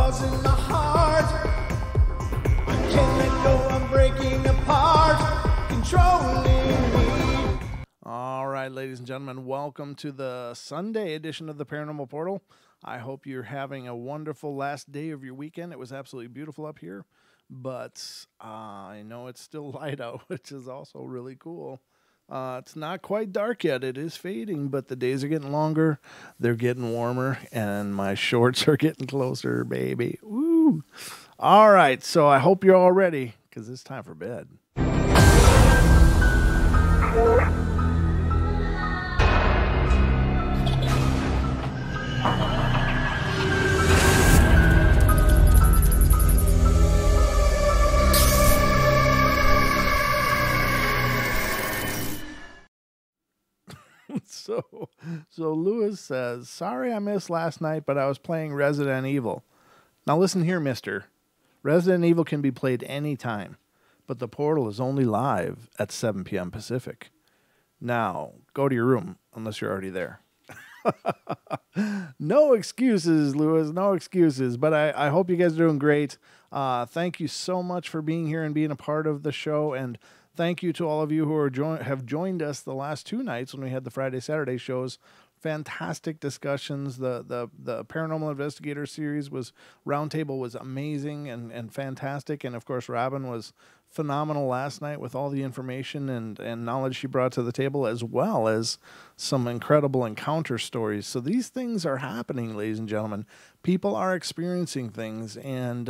cause in the heart. I can't let go, I'm breaking apart, controlling me. All right, ladies and gentlemen, welcome to the Sunday edition of the Paranormal Portal. I hope you're having a wonderful last day of your weekend. It was absolutely beautiful up here, but I know it's still light out, which is also really cool. It's not quite dark yet. It is fading, but the days are getting longer. They're getting warmer, and my shorts are getting closer, baby. Woo! All right, so I hope you're all ready, because it's time for bed. So Lewis says, sorry I missed last night, but I was playing Resident Evil. Now listen here, mister. Resident Evil can be played anytime, but the Portal is only live at 7 p.m. Pacific. Now, go to your room, unless you're already there. No excuses, Lewis, no excuses. But I hope you guys are doing great. Thank you so much for being here and being a part of the show, and thank you to all of you who are have joined us the last two nights when we had the Friday, Saturday shows. Fantastic discussions. The Paranormal Investigator series Roundtable was amazing and fantastic. And, of course, Robin was phenomenal last night with all the information and knowledge she brought to the table, as well as some incredible encounter stories. So these things are happening, ladies and gentlemen. People are experiencing things, and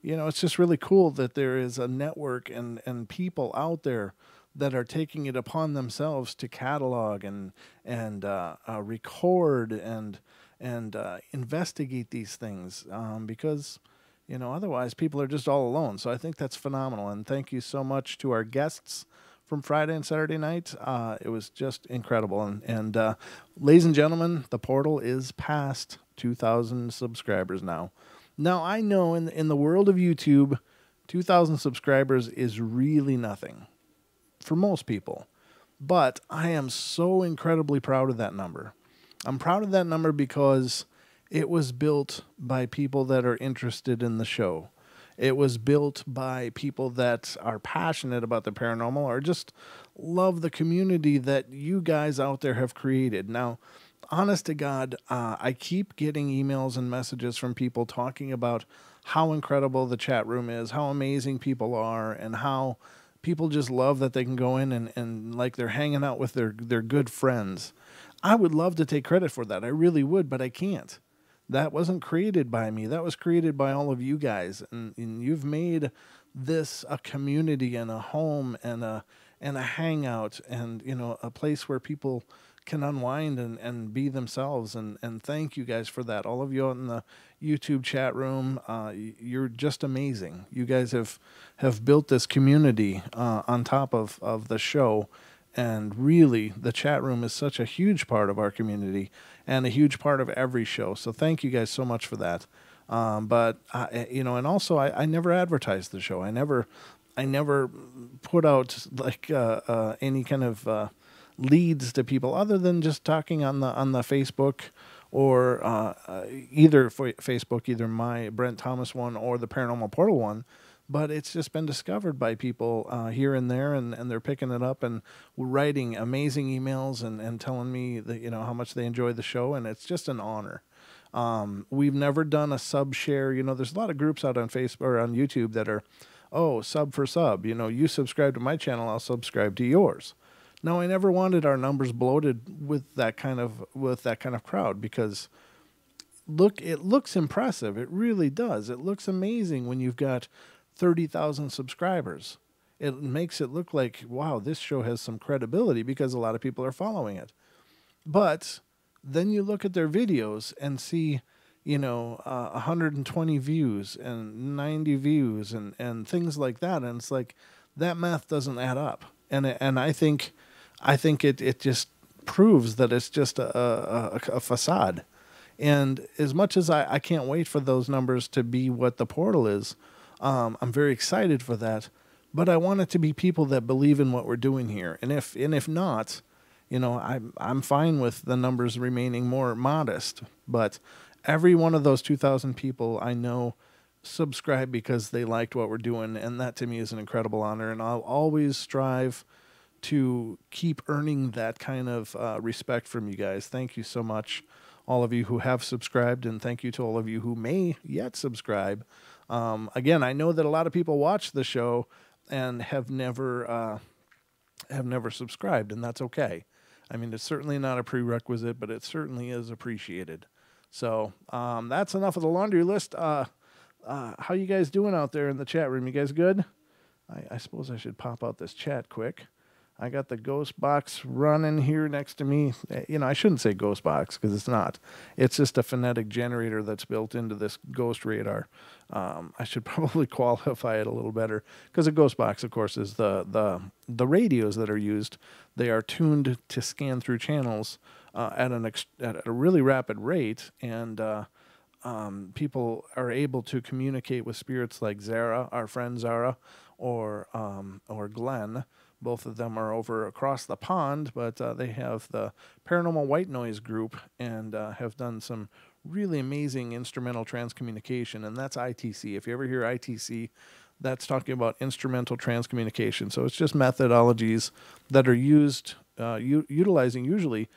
it's just really cool that there is a network and people out there that are taking it upon themselves to catalog and record and investigate these things, because otherwise people are just all alone. So I think that's phenomenal, and thank you so much to our guests from Friday and Saturday night. It was just incredible, and ladies and gentlemen, the Portal is past 2,000 subscribers now. Now, I know in the world of YouTube, 2,000 subscribers is really nothing for most people. But I am so incredibly proud of that number. I'm proud of that number because it was built by people that are interested in the show. It was built by people that are passionate about the paranormal or just love the community that you guys out there have created. Now, honest to God, I keep getting emails and messages from people talking about how incredible the chat room is, how amazing people are, and how people just love that they can go in and like they're hanging out with their good friends. I would love to take credit for that. I really would, but I can't. That wasn't created by me. That was created by all of you guys. And you've made this a community and a home and a hangout and, a place where people can unwind and be themselves. And thank you guys for that. All of you out in the YouTube chat room, you're just amazing. You guys have built this community on top of the show. And really, the chat room is such a huge part of our community and a huge part of every show. So thank you guys so much for that. But and also I never advertised the show. I never put out like any kind of leads to people other than just talking on the Facebook or either Facebook, either my Brent Thomas one or the Paranormal Portal one. But it's just been discovered by people here and there, and they're picking it up and writing amazing emails and telling me that, how much they enjoy the show, and it's just an honor. We've never done a sub share. There's a lot of groups out on Facebook or on YouTube that are, sub for sub. You subscribe to my channel, I'll subscribe to yours. No, I never wanted our numbers bloated with that kind of crowd, because it looks impressive. It really does. It looks amazing when you've got 30,000 subscribers. It makes it look like, wow, this show has some credibility because a lot of people are following it. But then you look at their videos and see, 120 views and 90 views and things like that. And it's like, that math doesn't add up. And I think it just proves that it's just a facade. And as much as I can't wait for those numbers to be what the Portal is, I'm very excited for that, but I want it to be people that believe in what we're doing here. And if not, I'm fine with the numbers remaining more modest, but every one of those 2,000 people I know subscribe because they liked what we're doing, and that to me is an incredible honor, and I'll always strive to keep earning that kind of respect from you guys. Thank you so much, all of you who have subscribed, and thank you to all of you who may yet subscribe. Again, I know that a lot of people watch the show and have never subscribed, and that's okay. I mean, it's certainly not a prerequisite, but it certainly is appreciated. So that's enough of the laundry list. How you guys doing out there in the chat room? You guys good? I suppose I should pop out this chat quick. I got the ghost box running here next to me. I shouldn't say ghost box because it's not. It's just a phonetic generator that's built into this ghost radar. I should probably qualify it a little better because a ghost box, of course, is the radios that are used. They are tuned to scan through channels at a really rapid rate, and people are able to communicate with spirits like Zara, our friend Zara, or Glenn. Both of them are over across the pond, but they have the Paranormal White Noise group and have done some really amazing instrumental transcommunication, and that's ITC. If you ever hear ITC, that's talking about instrumental transcommunication. So it's just methodologies that are used, utilizing usually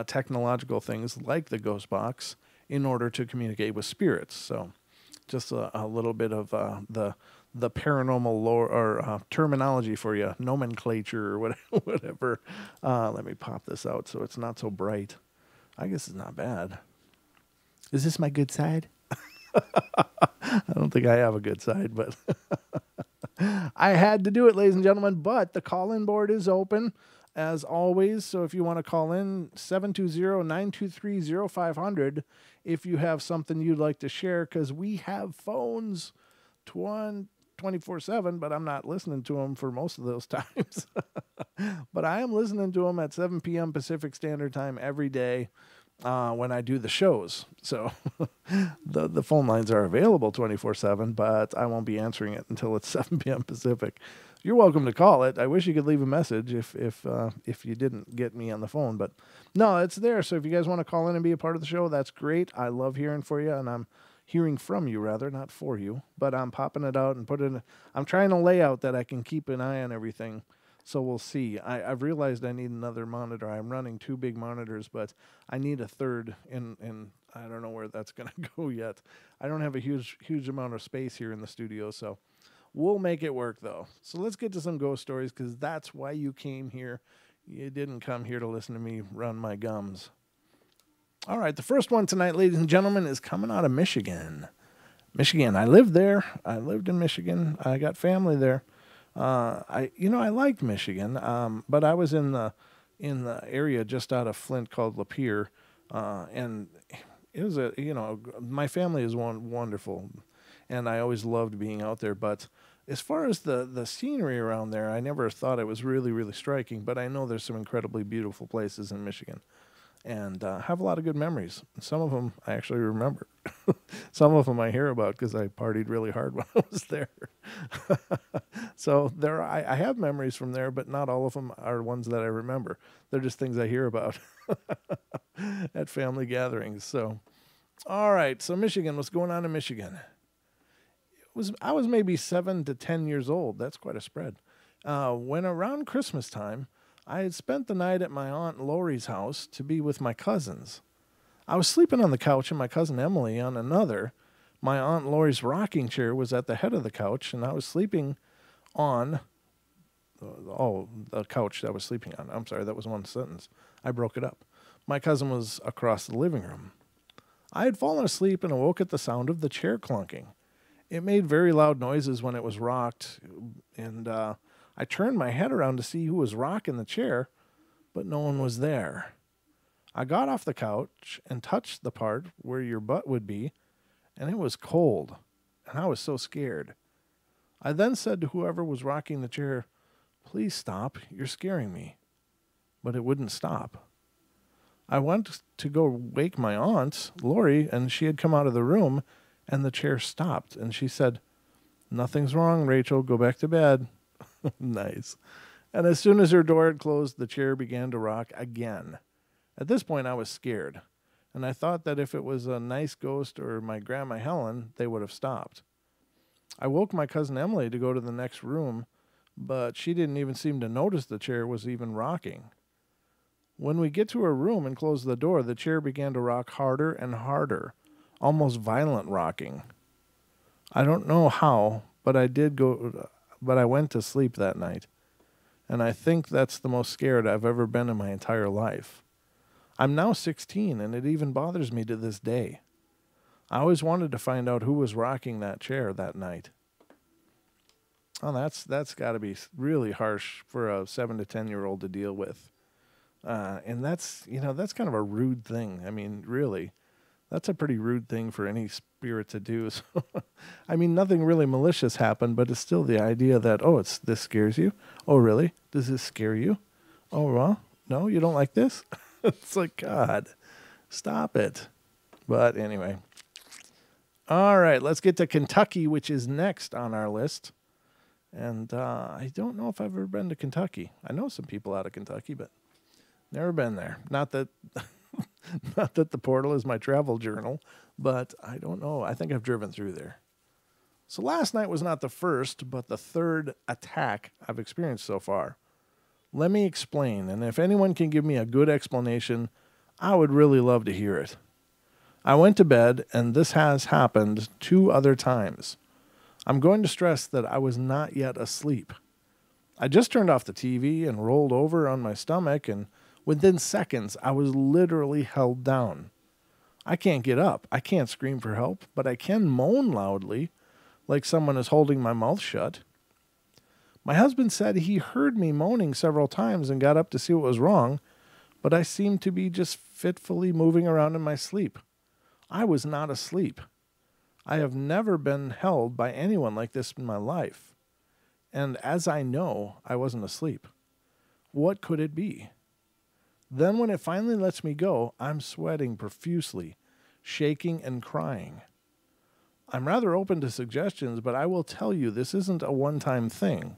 technological things like the ghost box in order to communicate with spirits. So just a little bit of the paranormal lore or terminology for you, nomenclature or whatever. Let me pop this out so it's not so bright. I guess it's not bad. Is this my good side? I don't think I have a good side, but I had to do it, ladies and gentlemen. But the call-in board is open, as always. So if you want to call in, 720-923-0500 if you have something you'd like to share, because we have phones 24/7, but I'm not listening to them for most of those times. But I am listening to them at 7 p.m. Pacific Standard Time every day when I do the shows. So the phone lines are available 24/7, but I won't be answering it until it's 7 p.m. Pacific. You're welcome to call it. I wish you could leave a message if you didn't get me on the phone, but no, it's there. So if you guys want to call in and be a part of the show, that's great. I love hearing for you, and I'm hearing from you rather, not for you, but I'm popping it out and I'm trying to lay out that I can keep an eye on everything. So we'll see. I've realized I need another monitor. I'm running 2 big monitors, but I need a third, and I don't know where that's going to go yet. I don't have a huge amount of space here in the studio, so we'll make it work, though. So let's get to some ghost stories, because that's why you came here. You didn't come here to listen to me run my gums. All right, the first one tonight, ladies and gentlemen, is coming out of Michigan. I lived there. I lived in Michigan. I got family there. I liked Michigan, but I was in the area just out of Flint called Lapeer, and it was my family is wonderful, and I always loved being out there. But as far as the scenery around there, I never thought it was really, really striking. But I know there's some incredibly beautiful places in Michigan, and have a lot of good memories. Some of them I actually remember. Some of them I hear about because I partied really hard when I was there. So I have memories from there, but not all of them are ones that I remember. They're just things I hear about at family gatherings. So, all right. So Michigan, what's going on in Michigan? I was maybe 7 to 10 years old. That's quite a spread. When around Christmas time, I had spent the night at my Aunt Lori's house to be with my cousins. I was sleeping on the couch and my cousin Emily on another. My Aunt Lori's rocking chair was at the head of the couch, and I was sleeping on the couch that I was sleeping on. I'm sorry, that was one sentence. I broke it up. My cousin was across the living room. I had fallen asleep and awoke at the sound of the chair clunking. It made very loud noises when it was rocked, and I turned my head around to see who was rocking the chair, but no one was there. I got off the couch and touched the part where your butt would be, and it was cold, and I was so scared. I then said to whoever was rocking the chair, "Please stop, you're scaring me." But it wouldn't stop. I went to go wake my aunt, Lori, and she had come out of the room, and the chair stopped, and she said, "Nothing's wrong, Rachel, go back to bed." Nice. And as soon as her door had closed, the chair began to rock again. At this point, I was scared, and I thought that if it was a nice ghost or my Grandma Helen, they would have stopped. I woke my cousin Emily to go to the next room, but she didn't even seem to notice the chair was even rocking. When we get to her room and close the door, the chair began to rock harder and harder, almost violent rocking. I don't know how, but I went to sleep that night. And I think that's the most scared I've ever been in my entire life. I'm now 16, and it even bothers me to this day. I always wanted to find out who was rocking that chair that night. Oh, that's got to be really harsh for a 7 to 10-year-old to deal with. And that's kind of a rude thing. I mean, really, that's a pretty rude thing for any spirit to do. So, I mean, nothing really malicious happened, but it's still the idea that, this scares you. Oh, really? Does this scare you? Oh, well, no, you don't like this? It's like, God, stop it. But anyway. All right, let's get to Kentucky, which is next on our list. And I don't know if I've ever been to Kentucky. I know some people out of Kentucky, but never been there. Not that not that the portal is my travel journal, but I don't know. I think I've driven through there. So last night was not the first, but the third attack I've experienced so far. Let me explain, and if anyone can give me a good explanation, I would really love to hear it. I went to bed, and this has happened 2 other times. I'm going to stress that I was not yet asleep. I just turned off the TV and rolled over on my stomach, and within seconds, I was literally held down. I can't get up. I can't scream for help, but I can moan loudly, like someone is holding my mouth shut. My husband said he heard me moaning several times and got up to see what was wrong, but I seemed to be just fitfully moving around in my sleep. I was not asleep. I have never been held by anyone like this in my life. And as I know, I wasn't asleep. What could it be? Then when it finally lets me go, I'm sweating profusely, shaking and crying. I'm rather open to suggestions, but I will tell you this isn't a one-time thing.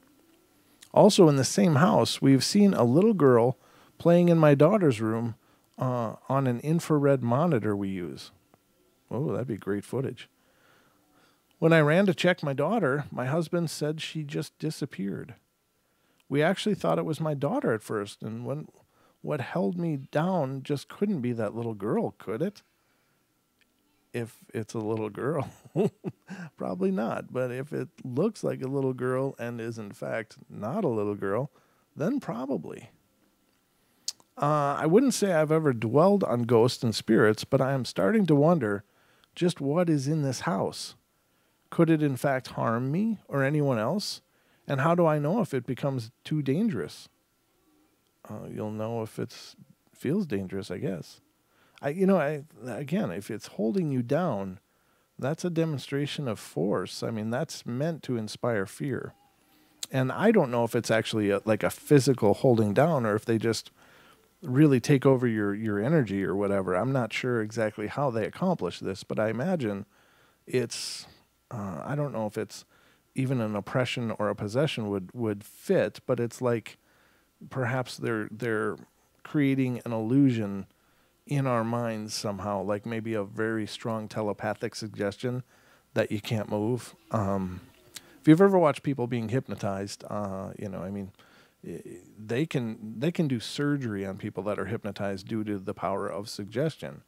Also, in the same house, we've seen a little girl playing in my daughter's room on an infrared monitor we use. Oh, that'd be great footage. When I ran to check my daughter, my husband said she just disappeared. We actually thought it was my daughter at first, and what held me down just couldn't be that little girl, could it? If it's a little girl, probably not. But if it looks like a little girl and is in fact not a little girl, then probably. I wouldn't say I've ever dwelled on ghosts and spirits, but I am starting to wonder just what is in this house. Could it in fact harm me or anyone else? And how do I know if it becomes too dangerous? You'll know if it feels dangerous, I guess. Again, if it's holding you down, that's a demonstration of force. I mean, that's meant to inspire fear. And I don't know if it's actually like a physical holding down or if they just really take over your energy or whatever. I'm not sure exactly how they accomplish this, but I imagine it's, I don't know if it's even an oppression or a possession would fit, but it's like perhaps they're creating an illusion in our minds somehow, like maybe a very strong telepathic suggestion that you can't move. If you've ever watched people being hypnotized, they can do surgery on people that are hypnotized due to the power of suggestion.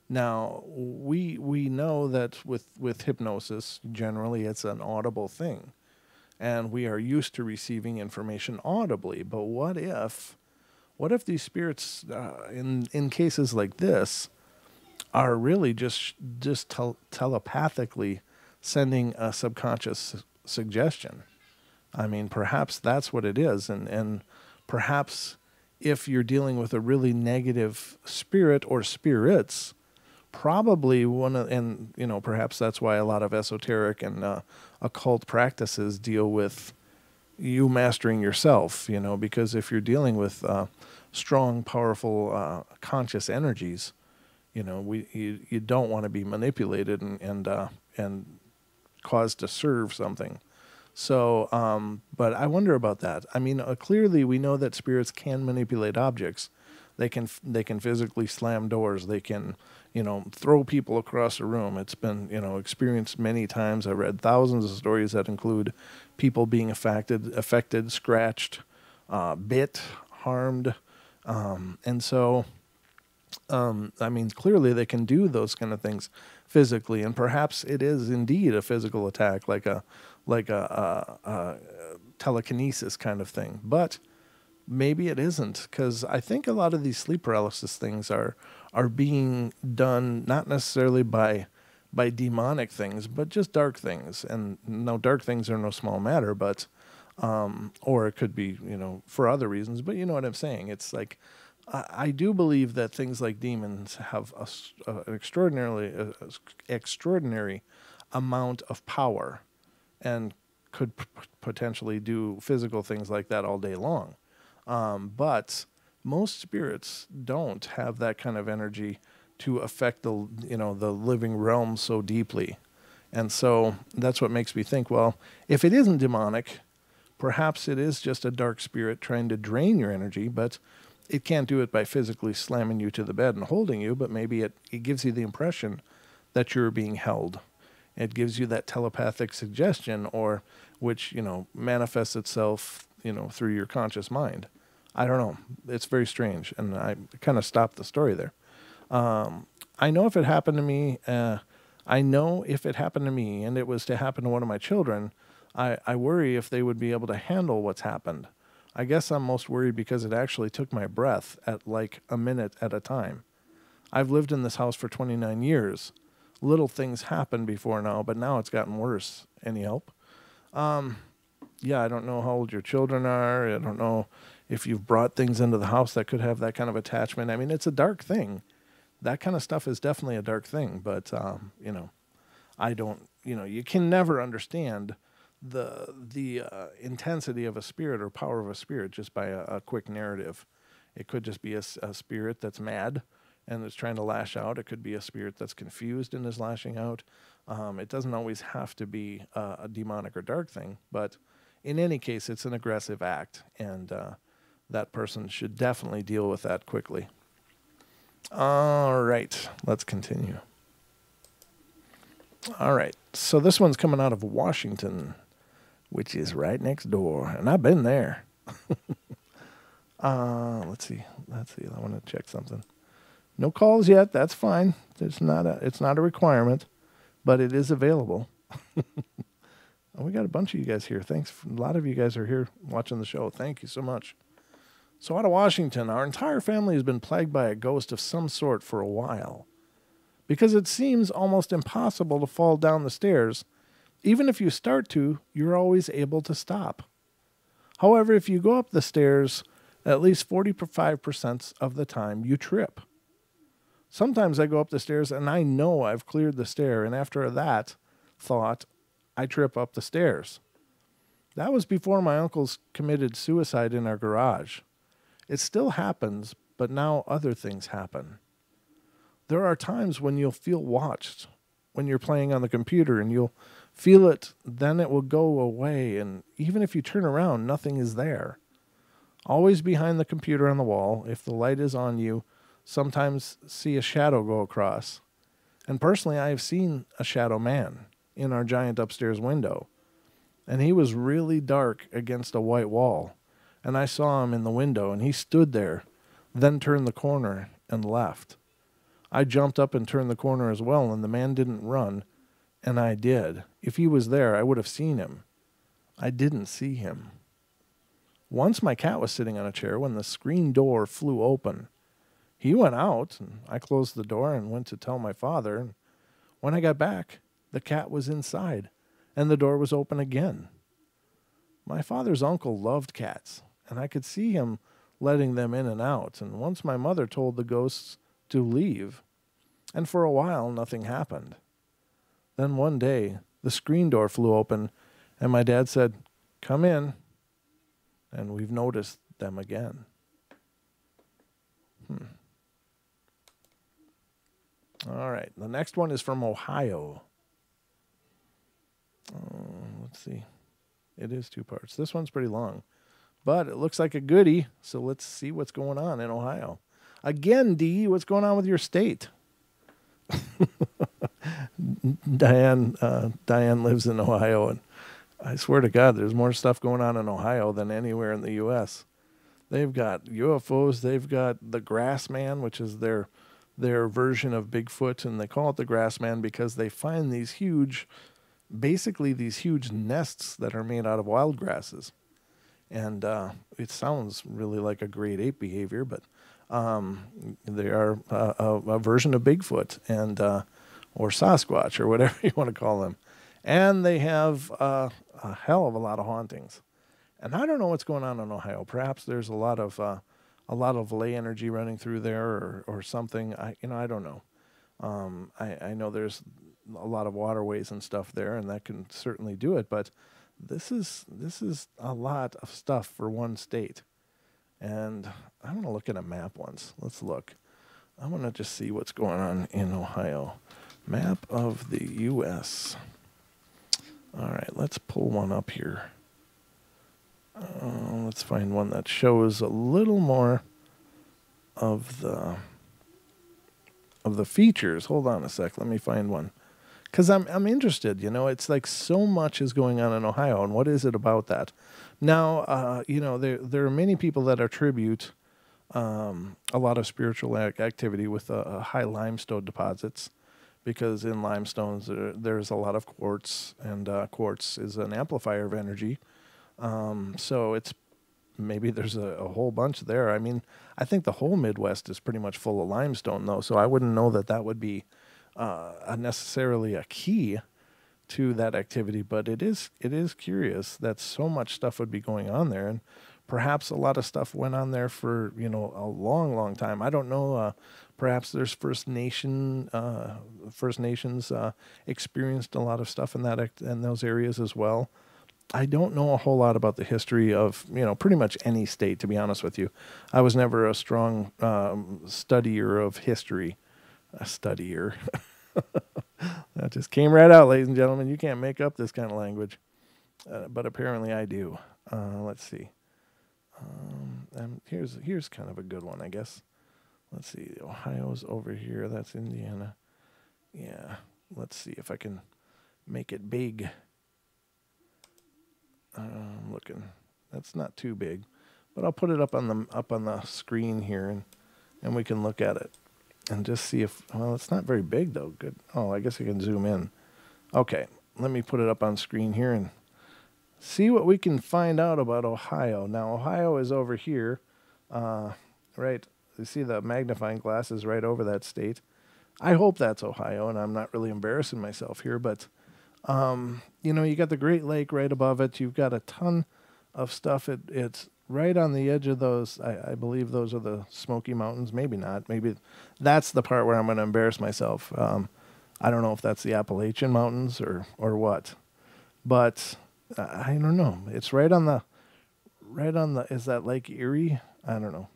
Now, we know that with hypnosis, generally it's an audible thing, and we are used to receiving information audibly. But what if these spirits, in cases like this, are really just telepathically sending a subconscious suggestion? I mean, perhaps that's what it is, and perhaps if you're dealing with a really negative spirit or spirits, probably perhaps that's why a lot of esoteric and occult practices deal with you mastering yourself, because if you're dealing with strong, powerful, conscious energies, you don't want to be manipulated and caused to serve something. So, but I wonder about that. I mean, clearly we know that spirits can manipulate objects. They can physically slam doors. They can, throw people across a room. It's been, experienced many times. I read thousands of stories that include people being affected, scratched, bit, harmed, and so. I mean, clearly they can do those kind of things physically, and perhaps it is indeed a physical attack, like a telekinesis kind of thing. But maybe it isn't, because I think a lot of these sleep paralysis things are being done not necessarily by demonic things, but just dark things. And no, dark things are no small matter, but or it could be, for other reasons. But you know what I'm saying? It's like I do believe that things like demons have an extraordinary amount of power, and could potentially do physical things like that all day long. But most spirits don't have that kind of energy to affect the living realm so deeply. And so that's what makes me think, well, if it isn't demonic, perhaps it is just a dark spirit trying to drain your energy, but it can't do it by physically slamming you to the bed and holding you, but maybe it gives you the impression that you're being held. It gives you that telepathic suggestion, or which, manifests itself, through your conscious mind. I don't know. It's very strange, and I kind of stopped the story there. I know if it happened to me, and it was to happen to one of my children, I worry if they would be able to handle what's happened. I guess I'm most worried because it actually took my breath at like a minute at a time. I've lived in this house for 29 years. Little things happened before now, but now it's gotten worse. Any help? Yeah, I don't know how old your children are. I don't know if you've brought things into the house that could have that kind of attachment. I mean, it's a dark thing. That kind of stuff is definitely a dark thing, but, I don't, you can never understand the intensity of a spirit or power of a spirit just by a quick narrative. It could just be a spirit that's mad and is trying to lash out. It could be a spirit that's confused and is lashing out. It doesn't always have to be a demonic or dark thing, but in any case, it's an aggressive act, and that person should definitely deal with that quickly. All right, let's continue. All right, so this one's coming out of Washington, which is right next door, and I've been there. Let's see. I want to check something. No calls yet. That's fine. It's not a requirement, but it is available. We got a bunch of you guys here. Thanks. A lot of you guys are here watching the show. Thank you so much. So out of Washington, our entire family has been plagued by a ghost of some sort for a while. Because it seems almost impossible to fall down the stairs. Even if you start to, you're always able to stop. However, if you go up the stairs, at least 45% of the time, you trip. Sometimes I go up the stairs and I know I've cleared the stair, and after that thought, I trip up the stairs. That was before my uncles committed suicide in our garage. It still happens, but now other things happen. There are times when you'll feel watched when you're playing on the computer, and you'll feel it, then it will go away, and even if you turn around, nothing is there. Always behind the computer on the wall, if the light is on you, sometimes see a shadow go across. And personally, I have seen a shadow man in our giant upstairs window, and he was really dark against a white wall, and I saw him in the window, and he stood there, then turned the corner and left. I jumped up and turned the corner as well, and the man didn't run, and I did. If he was there, I would have seen him. I didn't see him. Once my cat was sitting on a chair when the screen door flew open. He went out, and I closed the door and went to tell my father. And when I got back, the cat was inside, and the door was open again. My father's uncle loved cats, and I could see him letting them in and out. And once my mother told the ghosts to leave, and for a while nothing happened. Then one day, the screen door flew open, and my dad said, "Come in." And we've noticed them again. All right, the next one is from Ohio. Let's see. It is 2 parts. This one's pretty long, but it looks like a goodie. So let's see what's going on in Ohio. Again, Dee, what's going on with your state? Diane lives in Ohio, and I swear to God, there's more stuff going on in Ohio than anywhere in the U.S. They've got UFOs. They've got the Grass Man, which is their version of Bigfoot, and they call it the Grass Man because they find these huge nests that are made out of wild grasses. And it sounds really like a great ape behavior, but they are a version of Bigfoot and or Sasquatch or whatever you want to call them. And they have a hell of a lot of hauntings. And I don't know what's going on in Ohio. Perhaps there's a lot of ley energy running through there or something. I don't know. I know there's a lot of waterways and stuff there, and that can certainly do it. But this is a lot of stuff for one state. And I want to look at a map once. Let's look. I want to just see what's going on in Ohio. Map of the U.S. All right, let's pull one up here. Let's find one that shows a little more of the features. Hold on a sec. Let me find one. Because I'm interested. It's like so much is going on in Ohio, and what is it about that? Now, there are many people that attribute a lot of spiritual activity with high limestone deposits, because in limestones there's a lot of quartz, and quartz is an amplifier of energy. So it's maybe there's a whole bunch there. I mean, I think the whole Midwest is pretty much full of limestone, though, so I wouldn't know that would be necessarily a key to that activity, but it is curious that so much stuff would be going on there, and perhaps a lot of stuff went on there for a long time. I don't know. Perhaps there's First Nations experienced a lot of stuff in those areas as well. I don't know a whole lot about the history of pretty much any state, to be honest with you. I was never a strong studier of history. A studier. That just came right out, ladies and gentlemen. You can't make up this kind of language. But apparently I do. Let's see. And here's kind of a good one, I guess. Let's see. Ohio's over here. That's Indiana. Yeah. Let's see if I can make it big. I'm looking. That's not too big, but I'll put it up on the screen here, and we can look at it and just see if. Well, it's not very big though. Good. Oh, I guess I can zoom in. Okay, let me put it up on screen here and see what we can find out about Ohio. Now, Ohio is over here, right? You see the magnifying glass is right over that state. I hope that's Ohio, and I'm not really embarrassing myself here, but. You got the Great Lake right above it. You've got a ton of stuff. It's right on the edge of those. I believe those are the Smoky Mountains. Maybe not. Maybe that's the part where I'm going to embarrass myself. I don't know if that's the Appalachian Mountains or what, but I don't know. It's right on the. Is that Lake Erie? I don't know.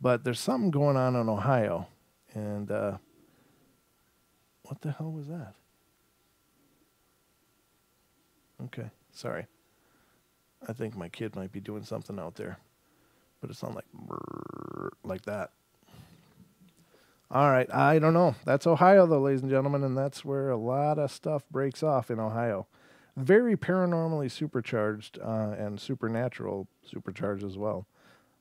But there's something going on in Ohio, and what the hell was that? Okay, sorry. I think my kid might be doing something out there, but it's not like that. All right, I don't know. That's Ohio, though, ladies and gentlemen, and that's where a lot of stuff breaks off in Ohio. Very paranormally supercharged and supernatural supercharged as well.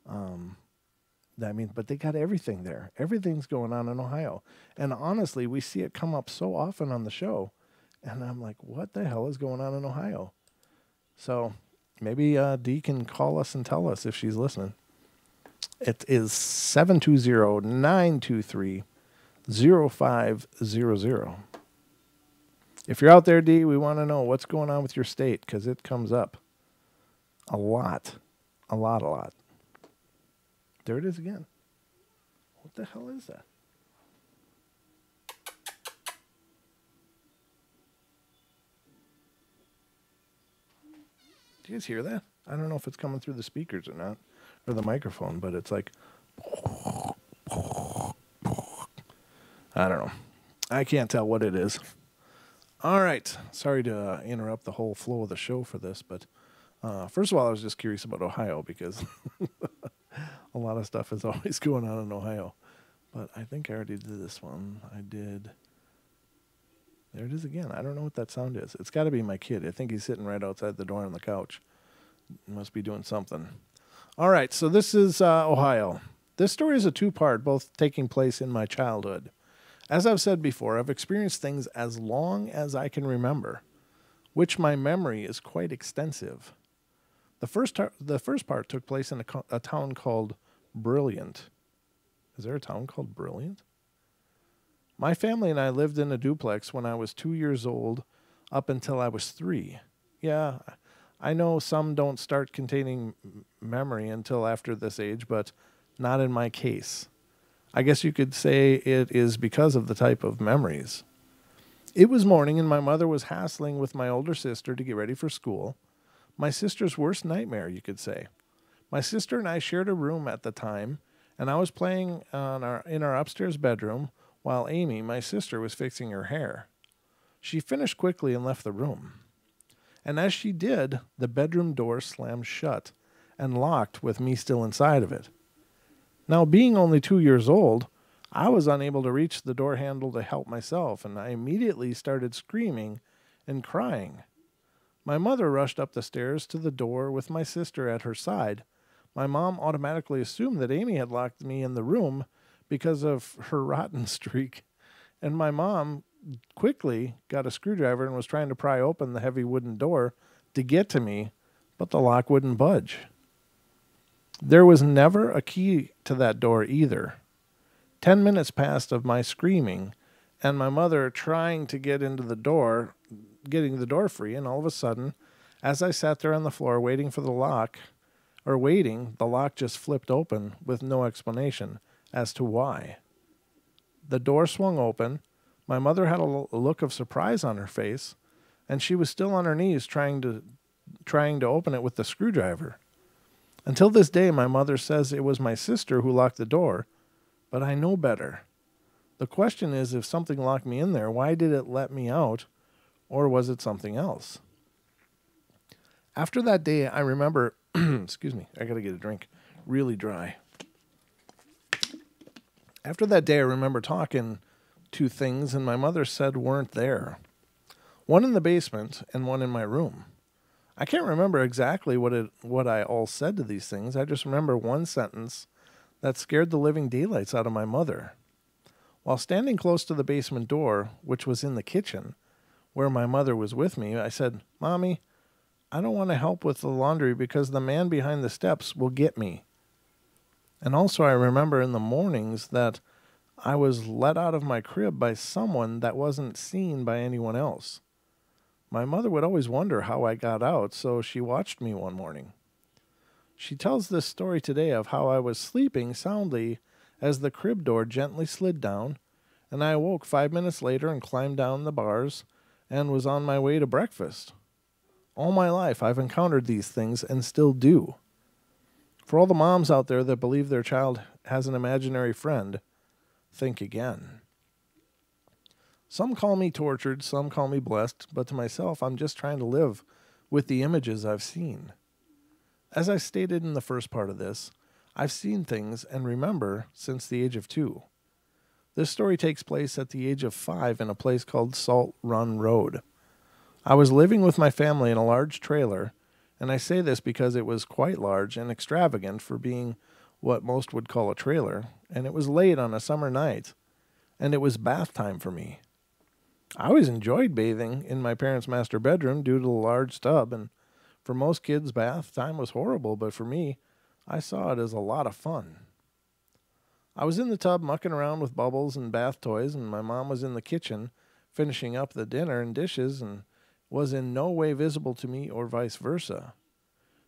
But they got everything there. Everything's going on in Ohio. And honestly, we see it come up so often on the show. And I'm like, what the hell is going on in Ohio? So maybe Dee can call us and tell us if she's listening. It is 720-923-0500. If you're out there, Dee, we want to know what's going on with your state, because it comes up a lot. A lot. There it is again. What the hell is that? Do you guys hear that? I don't know if it's coming through the speakers or not, or the microphone, but it's like, I don't know. I can't tell what it is. All right. Sorry to interrupt the whole flow of the show for this, but first of all, I was just curious about Ohio because a lot of stuff is always going on in Ohio. But I think I already did this one. I did. There it is again. I don't know what that sound is. It's got to be my kid. I think he's sitting right outside the door on the couch. He must be doing something. All right, so this is Ohio. This story is a two-part, both taking place in my childhood. As I've said before, I've experienced things as long as I can remember, which my memory is quite extensive. The first part took place in a town called Brilliant. Is there a town called Brilliant? My family and I lived in a duplex when I was 2 years old up until I was 3. Yeah, I know some don't start containing memory until after this age, but not in my case. I guess you could say it is because of the type of memories. It was morning and my mother was hassling with my older sister to get ready for school. My sister's worst nightmare, you could say. My sister and I shared a room at the time, and I was playing in our upstairs bedroom while Amy, my sister, was fixing her hair. She finished quickly and left the room. And as she did, the bedroom door slammed shut and locked with me still inside of it. Now, being only 2 years old, I was unable to reach the door handle to help myself, and I immediately started screaming and crying. My mother rushed up the stairs to the door with my sister at her side. My mom automatically assumed that Amy had locked me in the room because of her rotten streak, and my mom quickly got a screwdriver and was trying to pry open the heavy wooden door to get to me, but the lock wouldn't budge. There was never a key to that door either. 10 minutes passed of my screaming and my mother trying to get into the door, getting the door free, and all of a sudden, as I sat there on the floor waiting for the lock, the lock just flipped open with no explanation as to why. The door swung open. My mother had a look of surprise on her face, and she was still on her knees trying to open it with the screwdriver. Until this day, my mother says it was my sister who locked the door, but I know better. The question is, if something locked me in there, why did it let me out, or was it something else? After that day, I remember, excuse me, I gotta get a drink, really dry. After that day, I remember talking to things, and my mother said weren't there. One in the basement and one in my room. I can't remember exactly what I all said to these things. I just remember one sentence that scared the living daylights out of my mother. While standing close to the basement door, which was in the kitchen, where my mother was with me, I said, "Mommy, I don't want to help with the laundry because the man behind the steps will get me." And also I remember in the mornings that I was let out of my crib by someone that wasn't seen by anyone else. My mother would always wonder how I got out, so she watched me one morning. She tells this story today of how I was sleeping soundly as the crib door gently slid down, and I awoke 5 minutes later and climbed down the bars and was on my way to breakfast. All my life I've encountered these things and still do. For all the moms out there that believe their child has an imaginary friend, think again. Some call me tortured, some call me blessed, but to myself, I'm just trying to live with the images I've seen. As I stated in the first part of this, I've seen things and remember since the age of 2. This story takes place at the age of 5 in a place called Salt Run Road. I was living with my family in a large trailer, and I say this because it was quite large and extravagant for being what most would call a trailer, and it was late on a summer night, and it was bath time for me. I always enjoyed bathing in my parents' master bedroom due to the large tub, and for most kids, bath time was horrible, but for me, I saw it as a lot of fun. I was in the tub mucking around with bubbles and bath toys, and my mom was in the kitchen finishing up the dinner and dishes and was in no way visible to me or vice versa.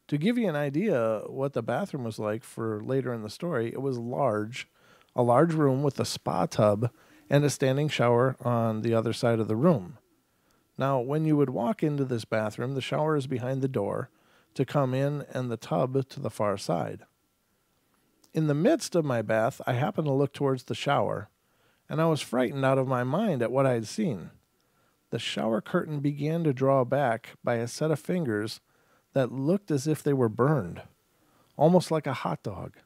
To give you an idea what the bathroom was like for later in the story, it was a large room with a spa tub and a standing shower on the other side of the room. Now, when you would walk into this bathroom, the shower is behind the door to come in and the tub to the far side. In the midst of my bath, I happened to look towards the shower, and I was frightened out of my mind at what I had seen. The shower curtain began to draw back by a set of fingers that looked as if they were burned, almost like a hot dog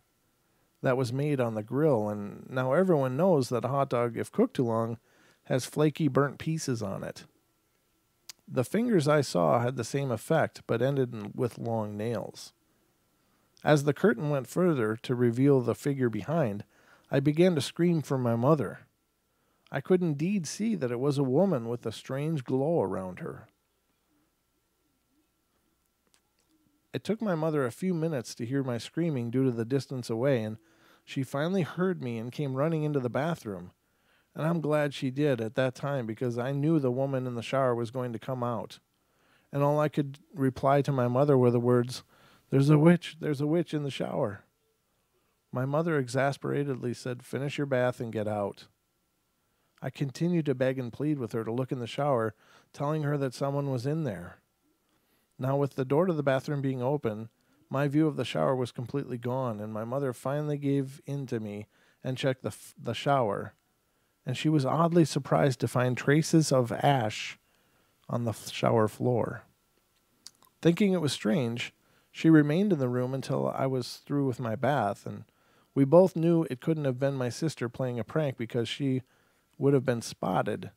that was made on the grill. And now everyone knows that a hot dog, if cooked too long, has flaky burnt pieces on it. The fingers I saw had the same effect, but ended with long nails. As the curtain went further to reveal the figure behind, I began to scream for my mother. I could indeed see that it was a woman with a strange glow around her. It took my mother a few minutes to hear my screaming due to the distance away, and she finally heard me and came running into the bathroom. And I'm glad she did at that time, because I knew the woman in the shower was going to come out. And all I could reply to my mother were the words, there's a witch in the shower." My mother exasperatedly said, "Finish your bath and get out." I continued to beg and plead with her to look in the shower, telling her that someone was in there. Now, with the door to the bathroom being open, my view of the shower was completely gone, and my mother finally gave in to me and checked the shower. And she was oddly surprised to find traces of ash on the shower floor. Thinking it was strange, she remained in the room until I was through with my bath, and we both knew it couldn't have been my sister playing a prank, because she would have been spotted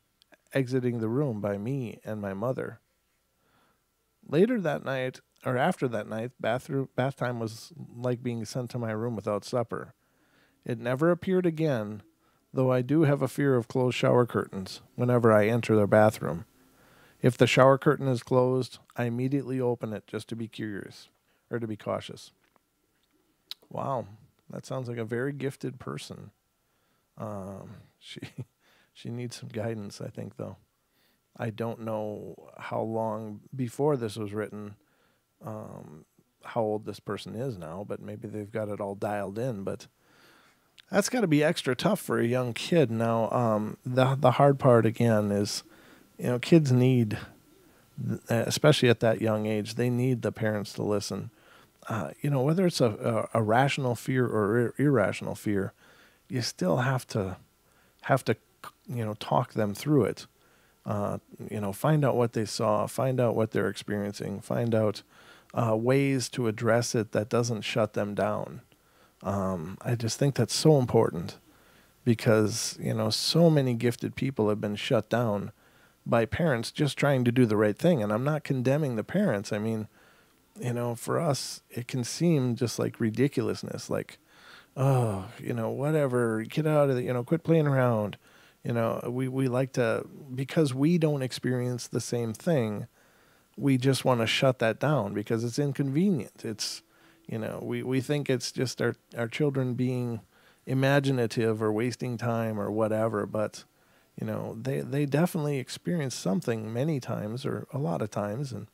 exiting the room by me and my mother. Later that night, or after that night, bath time was like being sent to my room without supper. It never appeared again, though I do have a fear of closed shower curtains whenever I enter their bathroom. If the shower curtain is closed, I immediately open it just to be curious, or to be cautious. Wow, that sounds like a very gifted person. She needs some guidance, I think, though. I don't know how long before this was written, how old this person is now, but maybe they've got it all dialed in. But that's got to be extra tough for a young kid. Now, the hard part, again, is, kids need, especially at that young age, they need the parents to listen. Whether it's a rational fear or irrational fear, you still have to talk them through it. Find out what they saw, find out what they're experiencing, find out ways to address it that doesn't shut them down. I just think that's so important, because, so many gifted people have been shut down by parents just trying to do the right thing. And I'm not condemning the parents. I mean, for us, it can seem just like ridiculousness, like, oh, whatever, get out of it, quit playing around. We like to, because we don't experience the same thing, we just want to shut that down because it's inconvenient. It's, we think it's just our children being imaginative or wasting time or whatever, but, they definitely experience something many times, or a lot of times. And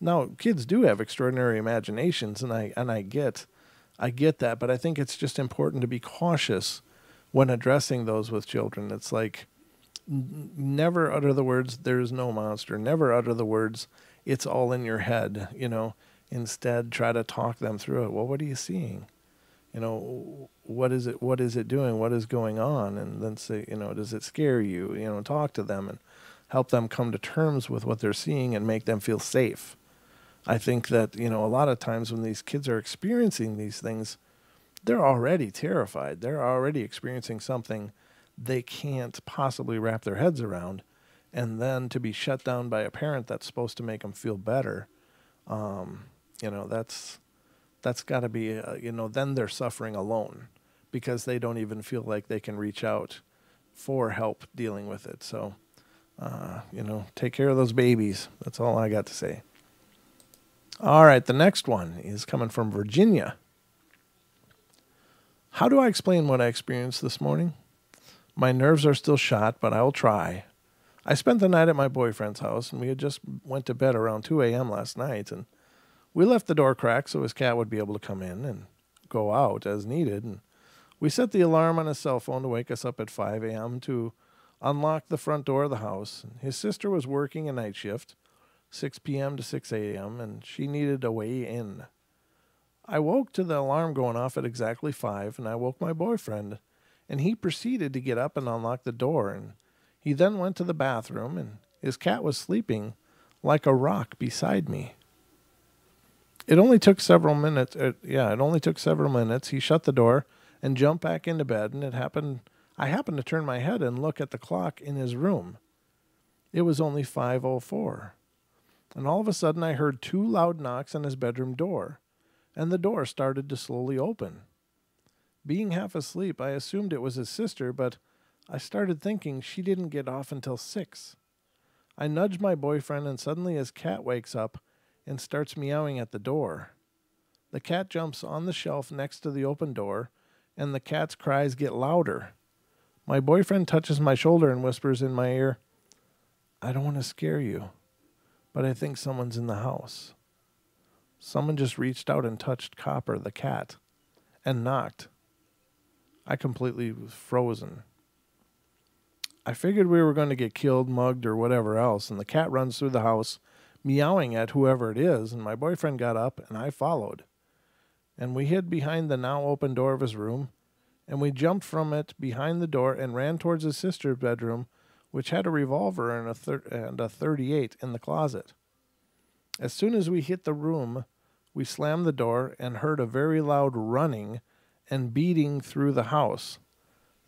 now kids do have extraordinary imaginations, and I get that, but I think it's just important to be cautious when addressing those with children. It's like, never utter the words, "There's no monster." Never utter the words, "It's all in your head." Instead, try to talk them through it. Well, what are you seeing? What is it? What is it doing? What is going on? And then say, does it scare you? Talk to them and help them come to terms with what they're seeing and make them feel safe. I think that, a lot of times when these kids are experiencing these things, they're already terrified. They're already experiencing something they can't possibly wrap their heads around. And then to be shut down by a parent that's supposed to make them feel better, that's got to be, then they're suffering alone, because they don't even feel like they can reach out for help dealing with it. So, take care of those babies. That's all I got to say. All right, the next one is coming from Virginia. How do I explain what I experienced this morning? My nerves are still shot, but I will try. I spent the night at my boyfriend's house, and we had just went to bed around 2 a.m. last night, and we left the door cracked so his cat would be able to come in and go out as needed. And we set the alarm on his cell phone to wake us up at 5 a.m. to unlock the front door of the house. His sister was working a night shift, 6 p.m. to 6 a.m., and she needed a way in. I woke to the alarm going off at exactly 5, and I woke my boyfriend, and he proceeded to get up and unlock the door. And he then went to the bathroom, and His cat was sleeping like a rock beside me. It only took several minutes. It only took several minutes. He shut the door and jumped back into bed, and I happened to turn my head and look at the clock in his room. It was only 5:04. And all of a sudden I heard 2 loud knocks on his bedroom door, and the door started to slowly open. Being half asleep, I assumed it was his sister, but I started thinking she didn't get off until 6. I nudged my boyfriend, and suddenly his cat wakes up and starts meowing at the door. The cat jumps on the shelf next to the open door, and the cat's cries get louder. My boyfriend touches my shoulder and whispers in my ear, "I don't want to scare you, but I think someone's in the house." Someone just reached out and touched Copper, the cat, and knocked. I completely was frozen. I figured we were going to get killed, mugged, or whatever else, and the cat runs through the house, meowing at whoever it is, and my boyfriend got up, and I followed. And we hid behind the now open door of his room, and we jumped from it behind the door and ran towards his sister's bedroom, which had a revolver and a .38 in the closet. As soon as we hit the room, we slammed the door and heard a very loud running and beating through the house.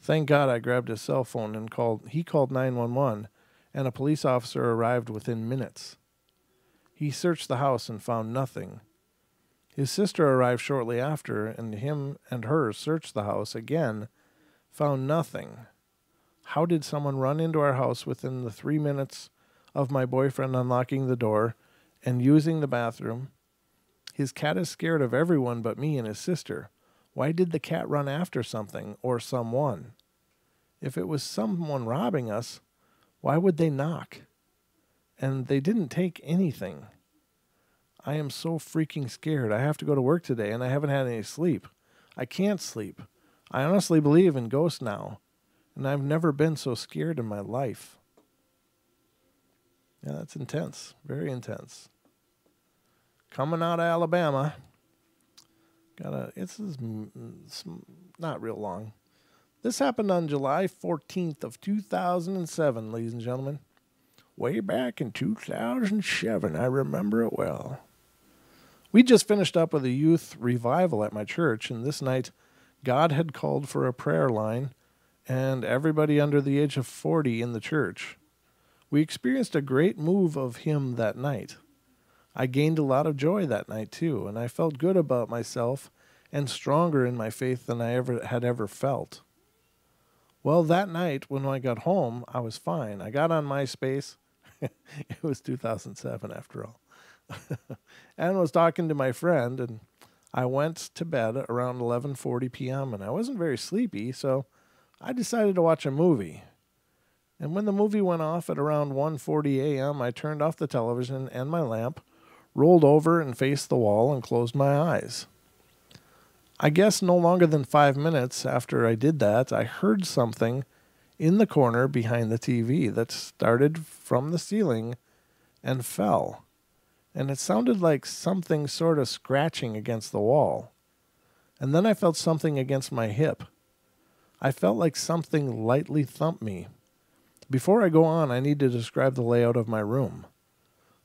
Thank God I grabbed his cell phone and called 911, and a police officer arrived within minutes. He searched the house and found nothing. His sister arrived shortly after, and him and her searched the house again, found nothing. How did someone run into our house within the 3 minutes of my boyfriend unlocking the door and using the bathroom? His cat is scared of everyone but me and his sister. Why did the cat run after something or someone? If it was someone robbing us, why would they knock? And they didn't take anything. I am so freaking scared. I have to go to work today, and I haven't had any sleep. I can't sleep. I honestly believe in ghosts now, and I've never been so scared in my life. Yeah, that's intense. Very intense. Coming out of Alabama. It's not real long. This happened on July 14th of 2007, ladies and gentlemen. Way back in 2007, I remember it well. We just finished up with a youth revival at my church, and this night, God had called for a prayer line, and everybody under the age of 40 in the church. We experienced a great move of Him that night. I gained a lot of joy that night, too, and I felt good about myself and stronger in my faith than I had ever felt. Well, that night, when I got home, I was fine. I got on MySpace. It was 2007, after all. And was talking to my friend, and I went to bed around 11:40 p.m., and I wasn't very sleepy, so I decided to watch a movie. And when the movie went off at around 1:40 a.m., I turned off the television and my lamp, rolled over and faced the wall, and closed my eyes. I guess no longer than 5 minutes after I did that, I heard something in the corner behind the TV that started from the ceiling and fell. And it sounded like something sort of scratching against the wall. And then I felt something against my hip. I felt like something lightly thumped me. Before I go on, I need to describe the layout of my room.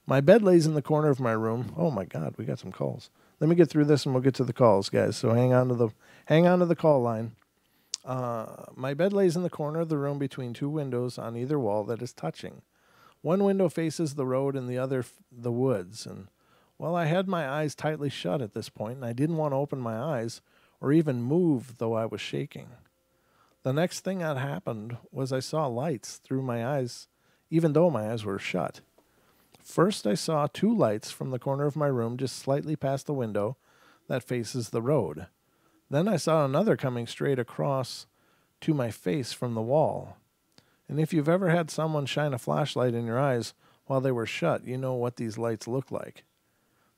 My bed lays in the corner of my room. Oh my God, we got some calls. Let me get through this and we'll get to the calls, guys. So hang on to the call line. My bed lays in the corner of the room between 2 windows on either wall that is touching. One window faces the road and the other the woods. And well, I had my eyes tightly shut at this point, and I didn't want to open my eyes or even move, though I was shaking. The next thing that happened was I saw lights through my eyes, even though my eyes were shut. First, I saw 2 lights from the corner of my room just slightly past the window that faces the road. Then I saw another coming straight across to my face from the wall. And if you've ever had someone shine a flashlight in your eyes while they were shut, you know what these lights look like.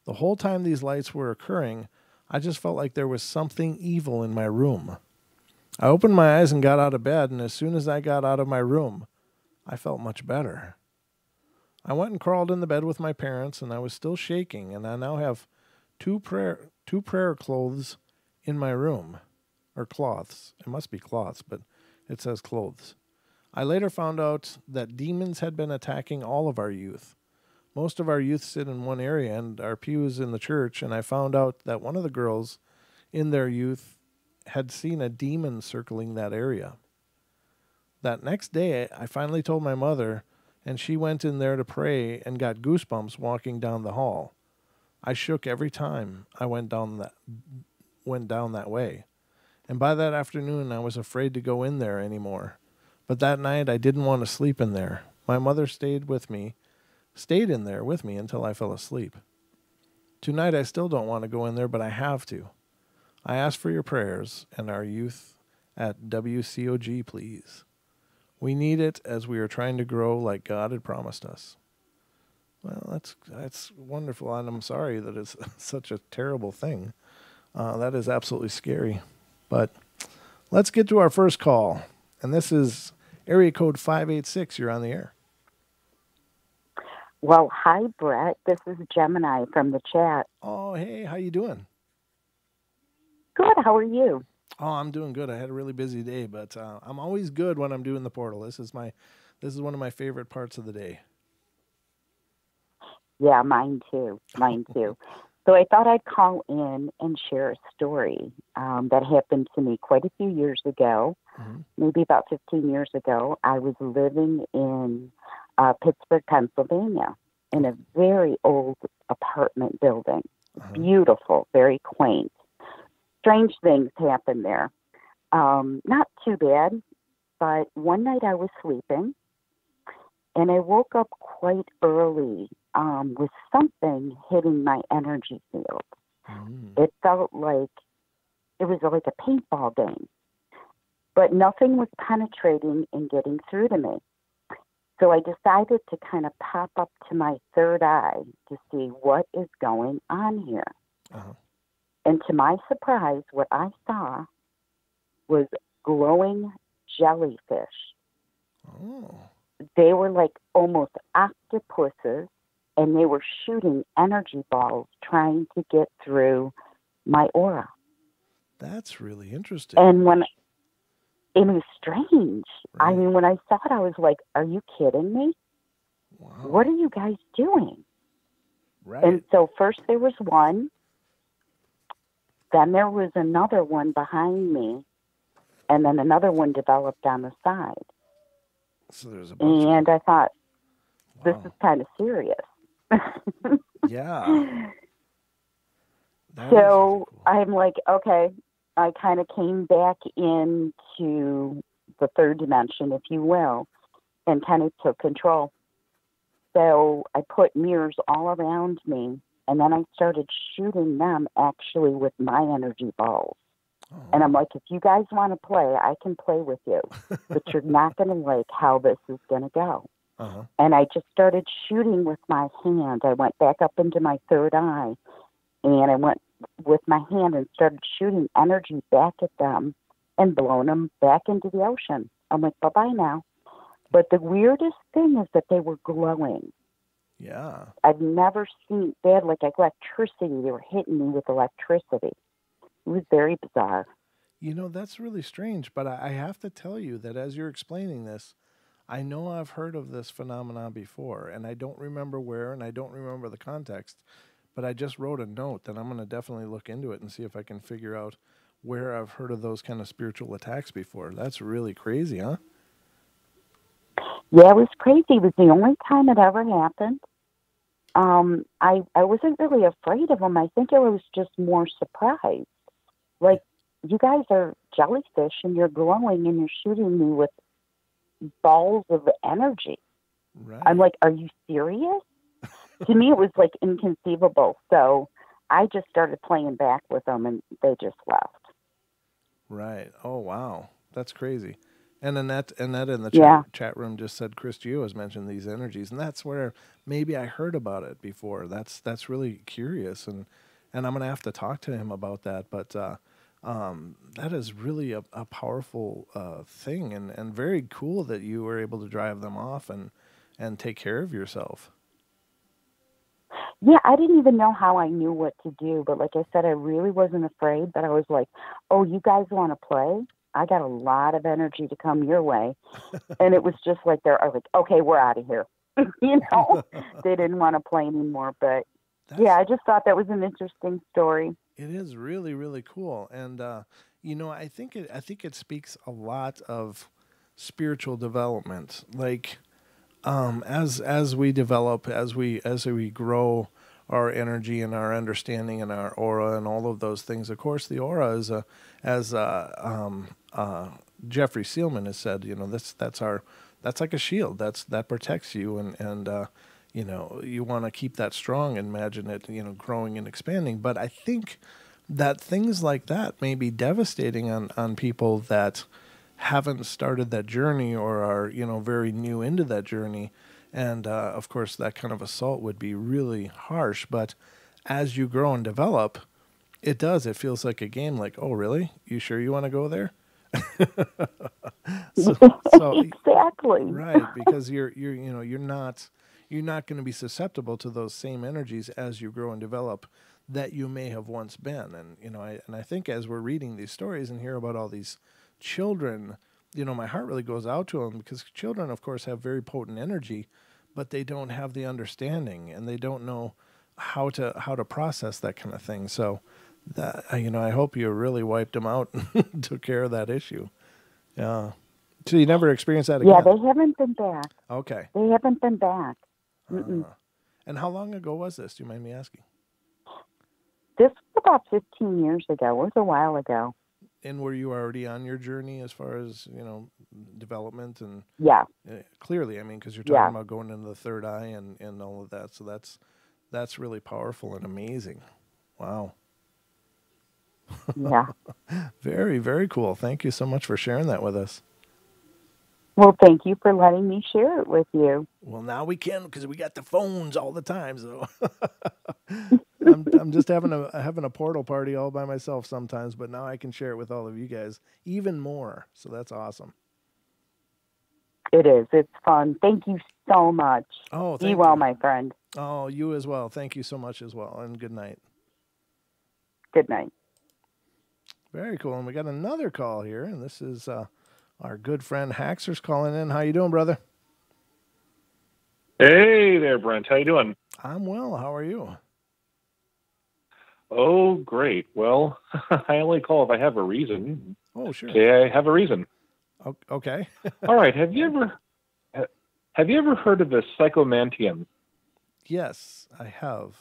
The whole time these lights were occurring, I just felt like there was something evil in my room. I opened my eyes and got out of bed, and as soon as I got out of my room, I felt much better. I went and crawled in the bed with my parents, and I was still shaking, and I now have two prayer clothes in my room, or cloths. It must be cloths, but it says clothes. I later found out that demons had been attacking all of our youth. Most of our youth sit in one area and our pews in the church, and I found out that one of the girls in their youth had seen a demon circling that area. That next day, I finally told my mother, and she went in there to pray and got goosebumps walking down the hall. I shook every time I went down that way. And by that afternoon, I was afraid to go in there anymore. But that night, I didn't want to sleep in there. My mother stayed in there with me until I fell asleep. Tonight, I still don't want to go in there, but I have to. I ask for your prayers and our youth at WCOG, please. We need it as we are trying to grow like God had promised us. Well, that's wonderful, and I'm sorry that it's such a terrible thing. That is absolutely scary. But let's get to our first call, and this is area code 586. You're on the air. Well, hi, Brett. This is Gemini from the chat. Oh, hey, how you doing? Good. How are you? Oh, I'm doing good. I had a really busy day, but I'm always good when I'm doing the portal. This is one of my favorite parts of the day. Yeah, mine too. Mine too. So I thought I'd call in and share a story that happened to me quite a few years ago, maybe about 15 years ago. I was living in Pittsburgh, Pennsylvania, in a very old apartment building. Beautiful, very quaint. Strange things happened there. Not too bad, but one night I was sleeping, and I woke up quite early with something hitting my energy field. It felt like it was like a paintball game, but nothing was penetrating and getting through to me. So I decided to kind of pop up to my third eye to see what is going on here. And to my surprise, what I saw was glowing jellyfish. They were like almost octopuses, and they were shooting energy balls trying to get through my aura. That's really interesting. And it was strange. Right. I mean, when I saw it, I was like, are you kidding me? Wow. What are you guys doing? Right. And so first there was one, then there was another one behind me, and then another one developed on the side. So there's a bunch and of... I thought, this wow. is kind of serious. Yeah. So really cool. I'm like, okay, I kind of came back into the third dimension, if you will, and kind of took control. So I put mirrors all around me, and then I started shooting them actually with my energy balls. And I'm like, if you guys want to play, I can play with you, but you're not going to like how this is going to go. And I just started shooting with my hand. I went back up into my third eye, and I went with my hand and started shooting energy back at them and blowing them back into the ocean. I'm like, bye-bye now. But the weirdest thing is that they were glowing. Yeah. I've never seen, they had like electricity. They were hitting me with electricity. It was very bizarre. You know, that's really strange, but I have to tell you that as you're explaining this, I know I've heard of this phenomenon before, and I don't remember where, and I don't remember the context, but I just wrote a note that I'm going to definitely look into it and see if I can figure out where I've heard of those kind of spiritual attacks before. That's really crazy, huh? Yeah, it was crazy. It was the only time it ever happened. I wasn't really afraid of them. I think I was just more surprised. Like, you guys are jellyfish and you're glowing and you're shooting me with balls of energy. Right. I'm like, are you serious? To me, it was like inconceivable. So I just started playing back with them and they just left. Right. Oh, wow. That's crazy. And Annette in the chat room just said Chris Gio has mentioned these energies, and that's where maybe I heard about it before. That's really curious, and I'm going to have to talk to him about that. But that is really a powerful thing, and very cool that you were able to drive them off and take care of yourself. Yeah, I didn't even know how I knew what to do, but like I said, I really wasn't afraid. But I was like, "Oh, you guys want to play? I got a lot of energy to come your way. And it was just like, they're like, okay, we're out of here. You know, they didn't want to play anymore. But yeah, I just thought that was an interesting story. It is really, really cool. And, I think it speaks a lot of spiritual development. Like, as we develop, as we grow our energy and our understanding and our aura and all of those things. Of course, the aura is as Jeffrey Seelman has said, that's like a shield that protects you, and you want to keep that strong and imagine it, growing and expanding. But I think that things like that may be devastating on people that haven't started that journey or are, very new into that journey. And, of course, that kind of assault would be really harsh. But as you grow and develop, it feels like a game, like, oh, really? You sure you want to go there? so Exactly. Right, because you're not going to be susceptible to those same energies as you grow and develop that you may have once been. And, I think as we're reading these stories and hear about all these children, my heart really goes out to them, because children, of course, have very potent energy, but they don't have the understanding and they don't know how to process that kind of thing. So that, I hope you really wiped them out and took care of that issue. Yeah. So you never experienced that again? Yeah, they haven't been back. Okay. They haven't been back. And how long ago was this? Do you mind me asking? This was about 15 years ago. It was a while ago. And were you already on your journey as far as, development? And yeah, clearly, I mean, because you're talking about going into the third eye and all of that. So that's really powerful and amazing. Wow. Yeah. Very, very cool. Thank you so much for sharing that with us. Well, thank you for letting me share it with you. Well, now we can, because we got the phones all the time. So I'm just having a portal party all by myself sometimes, but now I can share it with all of you guys even more. So that's awesome. It is. It's fun. Thank you so much. Oh, be well, my friend. Oh, you as well. Thank you so much as well, and good night. Good night. Very cool. And we got another call here, and this is our good friend Haxer's calling in. How you doing, brother? Hey there, Brent. How you doing? I'm well. How are you? Oh, great. Well, I only call if I have a reason. Oh, sure. Okay, I have a reason. Okay. All right. Have you ever heard of the psychomantium? Yes, I have.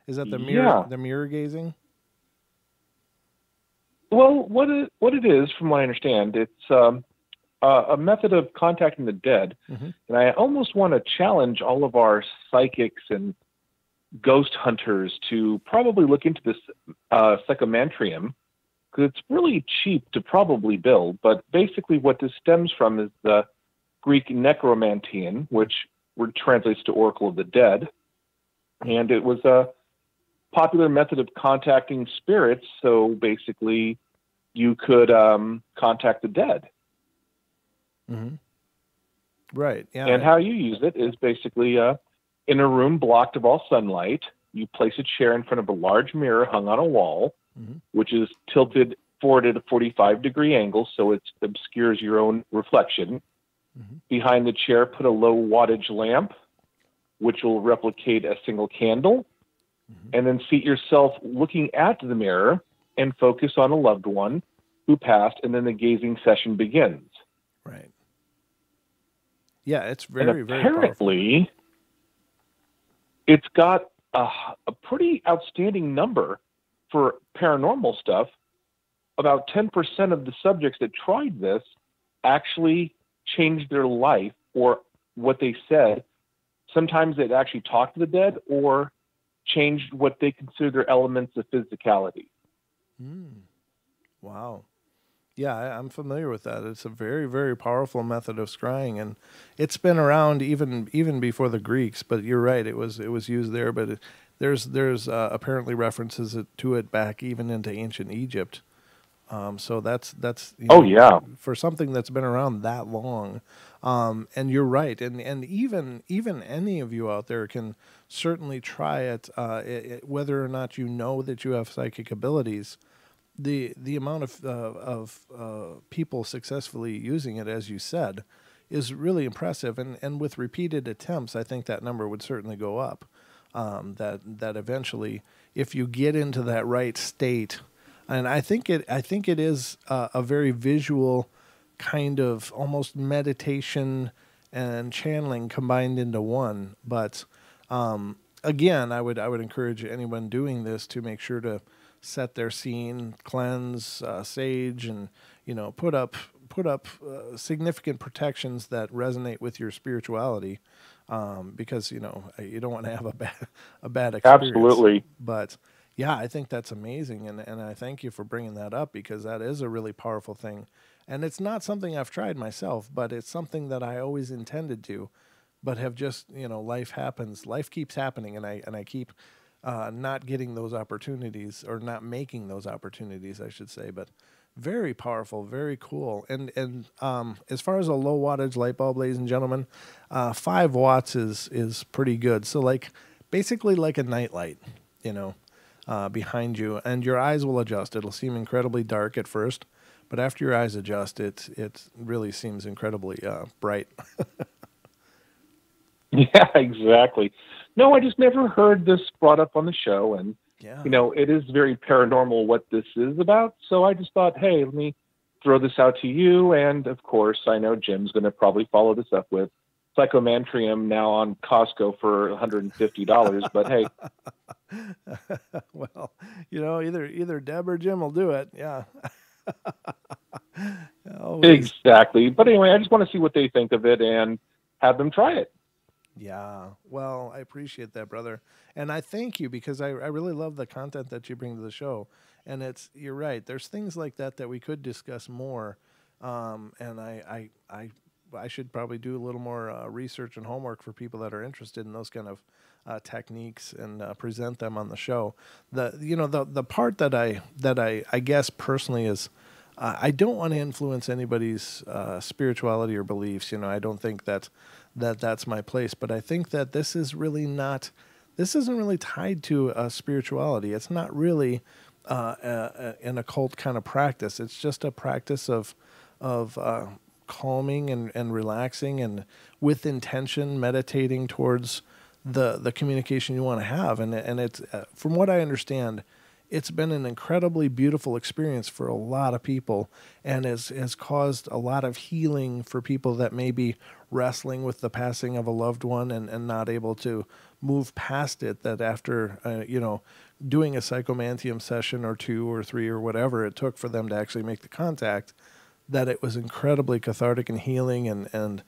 Is that the mirror gazing? Well, what it is, from what I understand, it's a method of contacting the dead. Mm-hmm. And I almost want to challenge all of our psychics and ghost hunters to probably look into this psychomantium, because it's really cheap to probably build. But basically what this stems from is the Greek necromantian, which translates to Oracle of the Dead. And it was a popular method of contacting spirits. So basically you could contact the dead. Mm-hmm. Right. Yeah. And how you use it is basically in a room blocked of all sunlight, you place a chair in front of a large mirror hung on a wall, mm-hmm. which is tilted forward at a 45-degree angle, so it obscures your own reflection. Mm-hmm. Behind the chair, put a low wattage lamp, which will replicate a single candle, mm-hmm. and then seat yourself looking at the mirror and focus on a loved one who passed, and then the gazing session begins. Right. Yeah, it's very, and very apparently, powerful. It's got a pretty outstanding number for paranormal stuff. About 10% of the subjects that tried this actually changed their life, or what they said. Sometimes it actually talked to the dead or changed what they consider their elements of physicality. Wow. Yeah, I'm familiar with that. It's a very, very powerful method of scrying, and it's been around even before the Greeks. But you're right; it was used there. But there's apparently references to it back even into ancient Egypt. So that's for something that's been around that long. And you're right, and even any of you out there can certainly try it, whether or not you know that you have psychic abilities. the amount of people successfully using it, as you said, is really impressive. And with repeated attempts, I think that number would certainly go up. That eventually, if you get into that right state, and I think it is a very visual kind of almost meditation and channeling combined into one. But again, I would encourage anyone doing this to make sure to set their scene, cleanse, sage, and put up significant protections that resonate with your spirituality, because you don't want to have a bad experience. Absolutely. But yeah, I think that's amazing, and I thank you for bringing that up, because that is a really powerful thing, and it's not something I've tried myself, but it's something that I always intended to, but have just life keeps happening, and I keep not getting those opportunities, or not making those opportunities, I should say. But very powerful, very cool. And as far as a low wattage light bulb, ladies and gentlemen, 5 watts is pretty good. So basically like a nightlight, behind you, and your eyes will adjust. It'll seem incredibly dark at first, but after your eyes adjust, it really seems incredibly bright. Yeah, exactly. No, I just never heard this brought up on the show, and Yeah. it is very paranormal what this is about. So I just thought, hey, let me throw this out to you. And of course, I know Jim's going to probably follow this up with Psychomantrium now on Costco for $150. But hey, Well, either Deb or Jim will do it. Yeah. Always. exactly. But anyway, I just want to see what they think of it and have them try it. Yeah. Well, I appreciate that, brother. And I thank you, because I really love the content that you bring to the show. And you're right. There's things like that we could discuss more. And I should probably do a little more research and homework for people that are interested in those kind of techniques, and present them on the show. The part that I guess personally is, I don't want to influence anybody's spirituality or beliefs. I don't think that's my place. But I think that this isn't really tied to spirituality. It's not really an occult kind of practice. It's just a practice of calming and relaxing, and with intention, meditating towards the communication you want to have. And it's from what I understand, it's been an incredibly beautiful experience for a lot of people, and has caused a lot of healing for people that may be wrestling with the passing of a loved one, and not able to move past it, that after doing a psychomantium session or 2 or 3 or whatever it took for them to actually make the contact, that it was incredibly cathartic and healing, and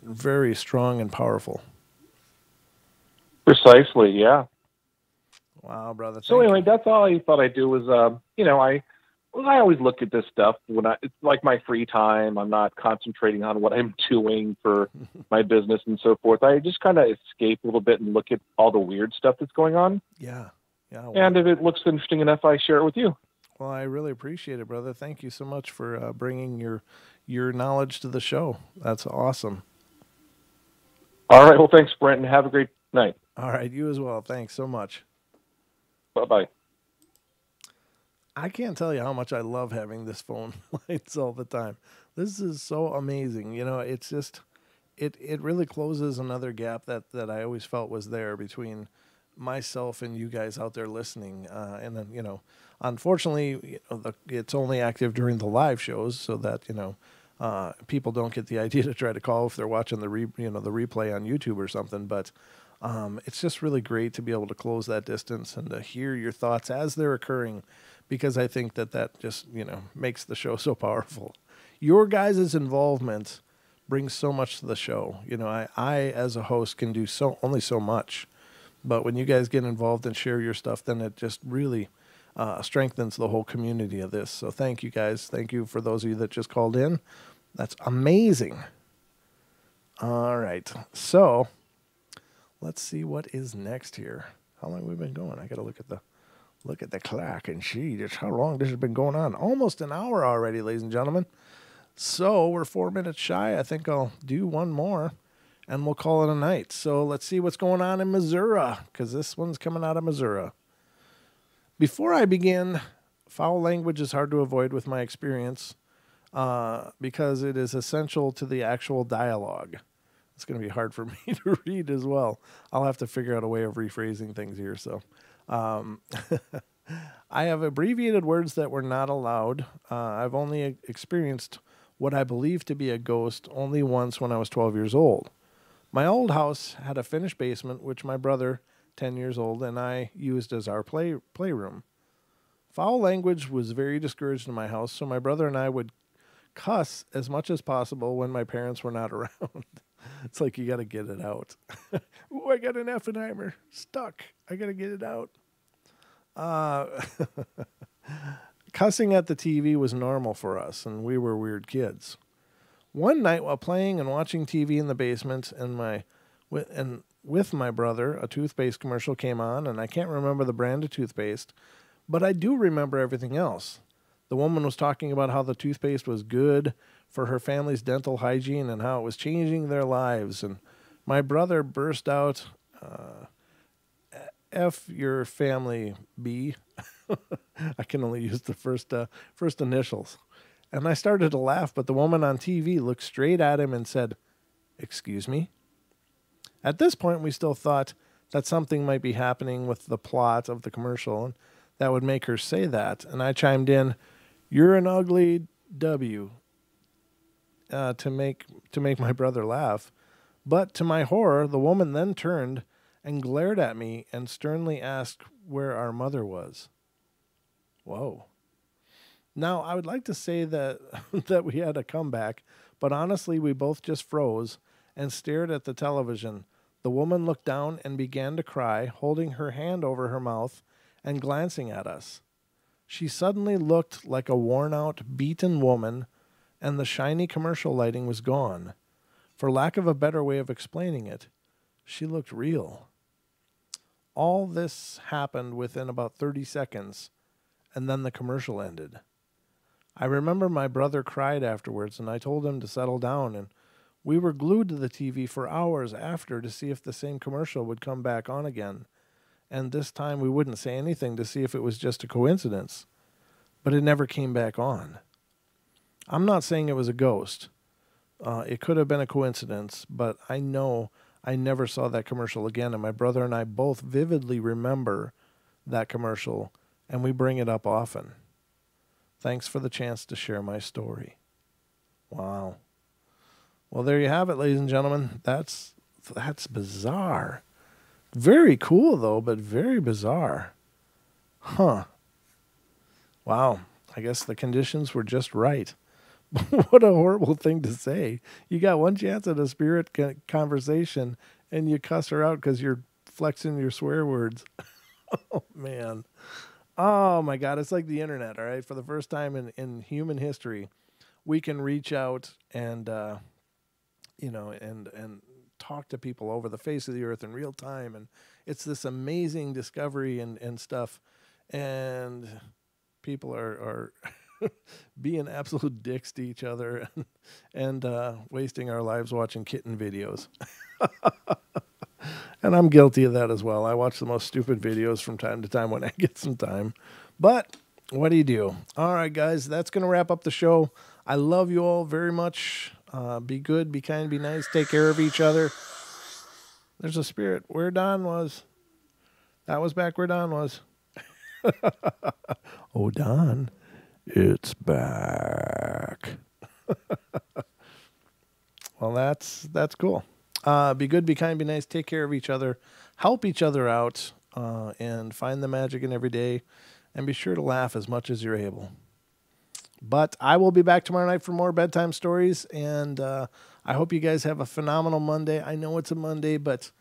very strong and powerful. Precisely, yeah. Wow, brother. So anyway, that's all I thought I'd do was, I always look at this stuff when it's like my free time. I'm not concentrating on what I'm doing for my business and so forth. I just kind of escape a little bit and look at all the weird stuff that's going on. Yeah. Well, and if it looks interesting enough, I share it with you. Well, I really appreciate it, brother. Thank you so much for bringing your knowledge to the show. That's awesome. All right. Well, thanks, Brent, and have a great night. All right. You as well. Thanks so much. Bye-bye. I can't tell you how much I love having this phone lights all the time. This is so amazing. It's just, it really closes another gap that I always felt was there between myself and you guys out there listening. And then, unfortunately, it's only active during the live shows, so that, people don't get the idea to try to call if they're watching the replay on YouTube or something. But it's just really great to be able to close that distance and to hear your thoughts as they're occurring, because I think that just, makes the show so powerful. Your guys' involvement brings so much to the show. I as a host can do only so much, but when you guys get involved and share your stuff, then it just really strengthens the whole community of this. So thank you guys. Thank you for those of you that just called in. That's amazing. All right. So let's see what is next here. How long have we been going? I got to look at the clock and see just how long this has been going on. Almost an hour already, ladies and gentlemen. So we're 4 minutes shy. I think I'll do one more, and we'll call it a night. So let's see what's going on in Missouri, because this one's coming out of Missouri. Before I begin, Foul language is hard to avoid with my experience because it is essential to the actual dialogue. It's going to be hard for me to read as well. I'll have to figure out a way of rephrasing things here. So I have abbreviated words that were not allowed. I've only experienced what I believe to be a ghost only once when I was 12 years old. My old house had a finished basement, which my brother, 10 years old, and I used as our playroom. Foul language was very discouraged in my house, so my brother and I would cuss as much as possible when my parents were not around. It's like you got to get it out. Ooh, I got an Effenheimer stuck. I got to get it out. Cussing at the TV was normal for us, and we were weird kids. One night while playing and watching TV in the basement, with my brother, a toothpaste commercial came on, and I can't remember the brand of toothpaste, but I do remember everything else. The woman was talking about how the toothpaste was good for her family's dental hygiene and how it was changing their lives. And my brother burst out, F your family, B. I can only use the first initials. And I started to laugh, but the woman on TV looked straight at him and said, "Excuse me?" At this point, we still thought that something might be happening with the plot of the commercial, and that would make her say that. And I chimed in, "You're an ugly W," to make my brother laugh. But to my horror, the woman then turned and glared at me and sternly asked where our mother was. Whoa. Now, I would like to say that that we had a comeback, but honestly, we both just froze and stared at the television. The woman looked down and began to cry, holding her hand over her mouth and glancing at us. She suddenly looked like a worn-out, beaten woman, and the shiny commercial lighting was gone. For lack of a better way of explaining it, she looked real. All this happened within about 30 seconds, and then the commercial ended. I remember my brother cried afterwards, and I told him to settle down, and we were glued to the TV for hours after to see if the same commercial would come back on again. And this time we wouldn't say anything to see if it was just a coincidence. But it never came back on. I'm not saying it was a ghost. It could have been a coincidence, but I know I never saw that commercial again, and my brother and I both vividly remember that commercial, and we bring it up often. Thanks for the chance to share my story. Wow. Well, there you have it, ladies and gentlemen. That's bizarre. Very cool, though, but very bizarre. Huh. Wow. I guess the conditions were just right. What a horrible thing to say. You got one chance at a spirit conversation, and you cuss her out because you're flexing your swear words. Oh, man. Oh, my God. It's like the internet, all right? For the first time in human history, we can reach out and, and talk to people over the face of the earth in real time. And it's this amazing discovery and stuff. And people are being absolute dicks to each other and wasting our lives watching kitten videos. And I'm guilty of that as well. I watch the most stupid videos from time to time when I get some time. But what do you do? All right, guys, that's going to wrap up the show. I love you all very much. Be good, be kind, be nice. Take care of each other. There's a spirit where Don was. That was back where Don was. Oh, Don, it's back. Well, that's cool. Be good, be kind, be nice. Take care of each other. Help each other out, and find the magic in every day. And be sure to laugh as much as you're able. But I will be back tomorrow night for more bedtime stories, and I hope you guys have a phenomenal Monday. I know it's a Monday, but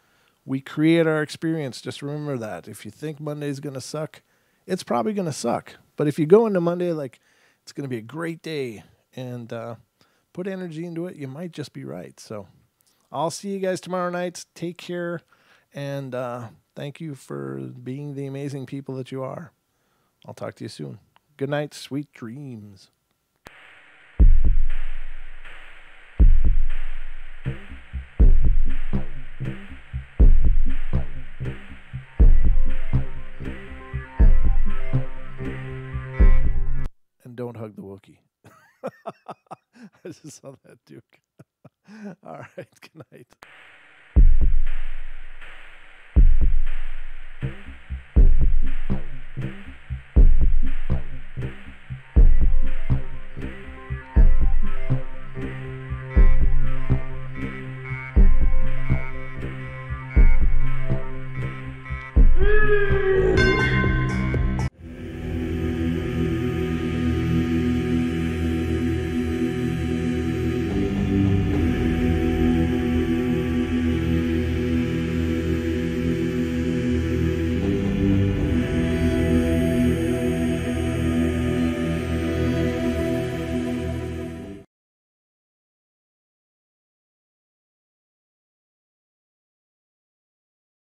we create our experience. Just remember that. If you think Monday's going to suck, it's probably going to suck. But if you go into Monday like it's going to be a great day and put energy into it, you might just be right. So I'll see you guys tomorrow night. Take care, and thank you for being the amazing people that you are. I'll talk to you soon. Good night, sweet dreams. just saw that, Duke. All right. Good night.